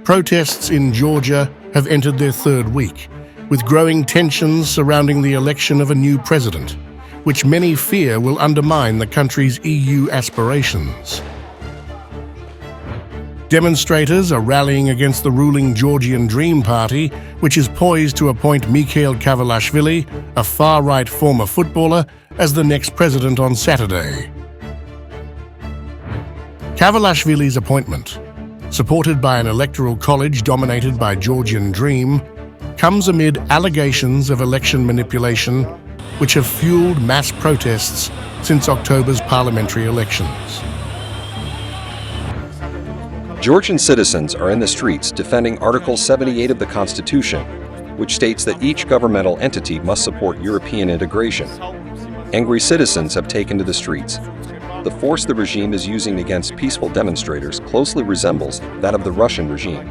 Protests in Georgia have entered their third week, with growing tensions surrounding the election of a new president, which many fear will undermine the country's EU aspirations. Demonstrators are rallying against the ruling Georgian Dream party, which is poised to appoint Mikheil Kavelashvili, a far-right former footballer, as the next president on Saturday. Kavelashvili's appointment, supported by an electoral college dominated by Georgian Dream, comes amid allegations of election manipulation which have fueled mass protests since October's parliamentary elections. Georgian citizens are in the streets defending Article 78 of the Constitution, which states that each governmental entity must support European integration. Angry citizens have taken to the streets. The force the regime is using against peaceful demonstrators closely resembles that of the Russian regime.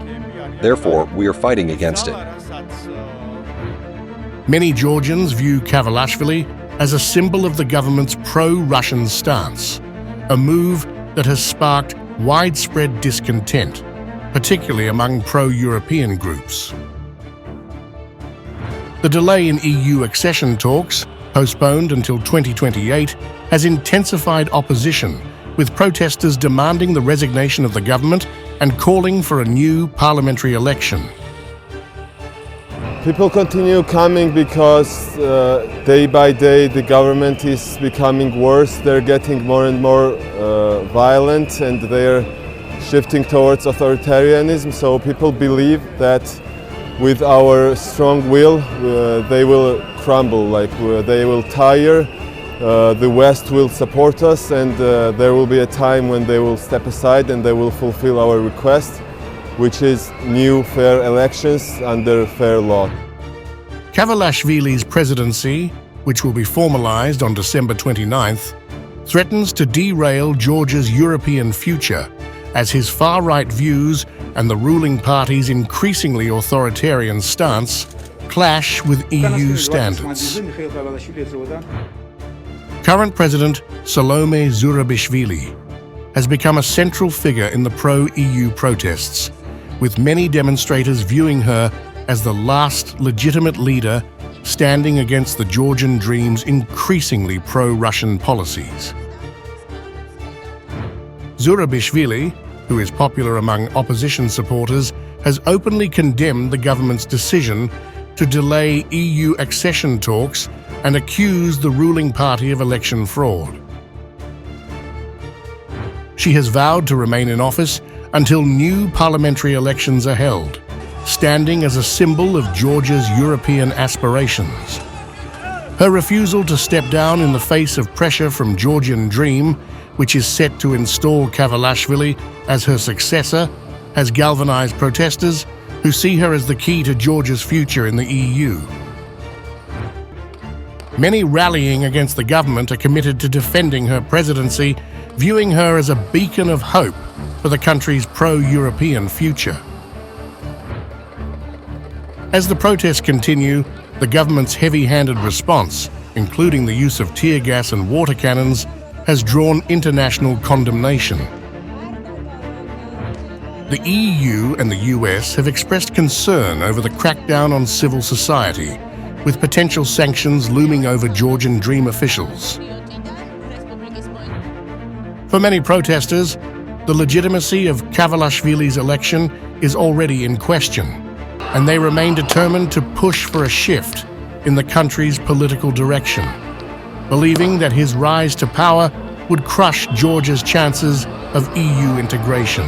Therefore, we are fighting against it. Many Georgians view Kavelashvili as a symbol of the government's pro-Russian stance, a move that has sparked widespread discontent, particularly among pro-European groups. The delay in EU accession talks, postponed until 2028, has intensified opposition, with protesters demanding the resignation of the government and calling for a new parliamentary election. People continue coming because day by day the government is becoming worse. They're getting more and more violent, and they're shifting towards authoritarianism. So people believe that with our strong will, they will crumble, they will tire. The West will support us, and there will be a time when they will step aside and they will fulfill our request, which is new fair elections under fair law. Kavelashvili's presidency, which will be formalized on December 29th, threatens to derail Georgia's European future as his far-right views and the ruling party's increasingly authoritarian stance clash with EU standards. Current President Salome Zurabishvili has become a central figure in the pro-EU protests, with many demonstrators viewing her as the last legitimate leader standing against the Georgian Dream's increasingly pro-Russian policies. Zurabishvili, who is popular among opposition supporters, has openly condemned the government's decision to delay EU accession talks and accused the ruling party of election fraud. She has vowed to remain in office until new parliamentary elections are held, standing as a symbol of Georgia's European aspirations. Her refusal to step down in the face of pressure from Georgian Dream, which is set to install Kavelashvili as her successor, has galvanized protesters who see her as the key to Georgia's future in the EU. Many rallying against the government are committed to defending her presidency, viewing her as a beacon of hope for the country's pro-European future. As the protests continue, the government's heavy-handed response, including the use of tear gas and water cannons, has drawn international condemnation. The EU and the US have expressed concern over the crackdown on civil society, with potential sanctions looming over Georgian Dream officials. For many protesters, the legitimacy of Kavelashvili's election is already in question, and they remain determined to push for a shift in the country's political direction, believing that his rise to power would crush Georgia's chances of EU integration.